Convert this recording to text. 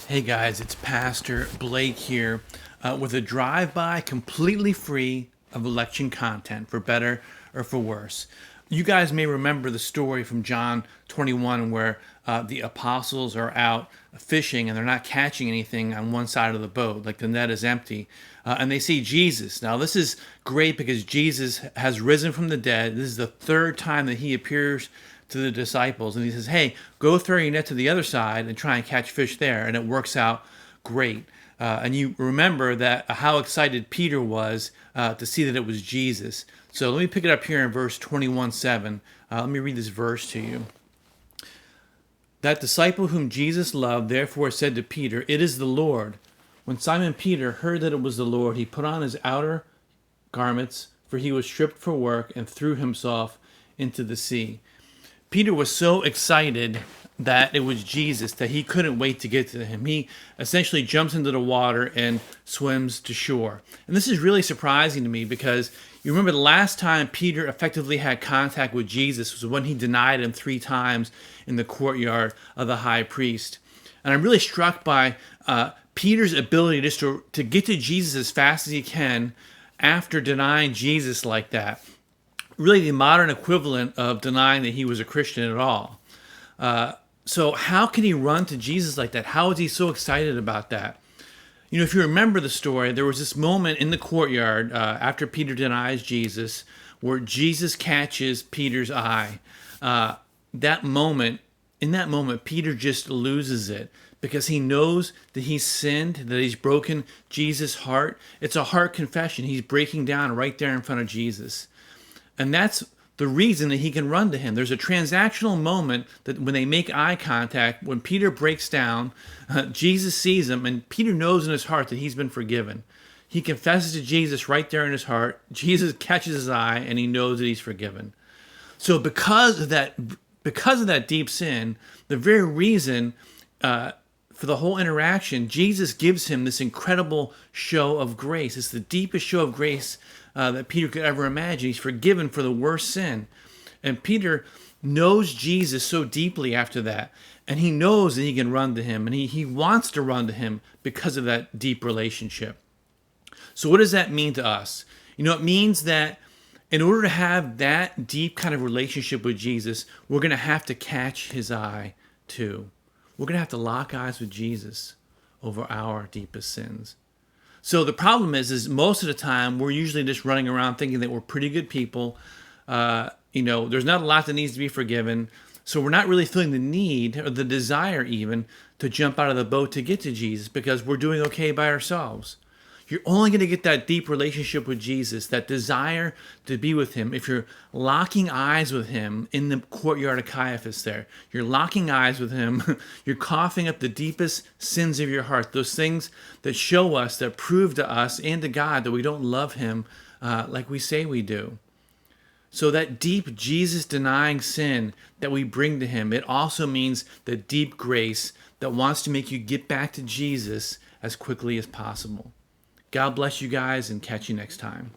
Hey guys, it's Pastor Blake here with a drive-by completely free of election content, for better or for worse. You guys may remember the story from John 21 where the apostles are out fishing and they're not catching anything on one side of the boat, like the net is empty, and they see Jesus. Now this is great because Jesus has risen from the dead. This is the third time that he appears to the disciples, and he says, hey, go throw your net to the other side and try and catch fish there, and it works out great. And you remember that how excited Peter was to see that it was Jesus. So let me pick it up here in verse 21:7. Let me read this verse to you. That disciple whom Jesus loved therefore said to Peter, it is the Lord. When Simon Peter heard that it was the Lord, he put on his outer garments, for he was stripped for work, and threw himself into the sea. Peter was so excited that it was Jesus that he couldn't wait to get to him. He essentially jumps into the water and swims to shore. And this is really surprising to me because you remember the last time Peter effectively had contact with Jesus was when he denied him 3 times in the courtyard of the high priest. And I'm really struck by Peter's ability just to get to Jesus as fast as he can after denying Jesus like that. Really the modern equivalent of denying that he was a Christian at all. So how can he run to Jesus like that? How is he so excited about that? You know, if you remember the story, there was this moment in the courtyard after Peter denies Jesus where Jesus catches Peter's eye. In that moment, Peter just loses it because he knows that he's sinned, that he's broken Jesus' heart. It's a heart confession. He's breaking down right there in front of Jesus. And that's the reason that he can run to him. There's a transactional moment that when they make eye contact, when Peter breaks down, Jesus sees him, and Peter knows in his heart that he's been forgiven. He confesses to Jesus right there in his heart. Jesus catches his eye, and he knows that he's forgiven. So because of that deep sin, the very reason for the whole interaction, Jesus gives him this incredible show of grace. It's the deepest show of grace that Peter could ever imagine. He's forgiven for the worst sin. And Peter knows Jesus so deeply after that. And he knows that he can run to him. And he wants to run to him because of that deep relationship. So what does that mean to us? You know, it means that in order to have that deep kind of relationship with Jesus, we're going to have to catch his eye too. We're going to have to lock eyes with Jesus over our deepest sins. So the problem is most of the time we're usually just running around thinking that we're pretty good people. There's not a lot that needs to be forgiven. So we're not really feeling the need or the desire even to jump out of the boat to get to Jesus because we're doing okay by ourselves. You're only going to get that deep relationship with Jesus, that desire to be with him, if you're locking eyes with him in the courtyard of Caiaphas there. You're locking eyes with him. You're coughing up the deepest sins of your heart, those things that show us, that prove to us and to God that we don't love him like we say we do. So that deep Jesus-denying sin that we bring to him, it also means the deep grace that wants to make you get back to Jesus as quickly as possible. God bless you guys and catch you next time.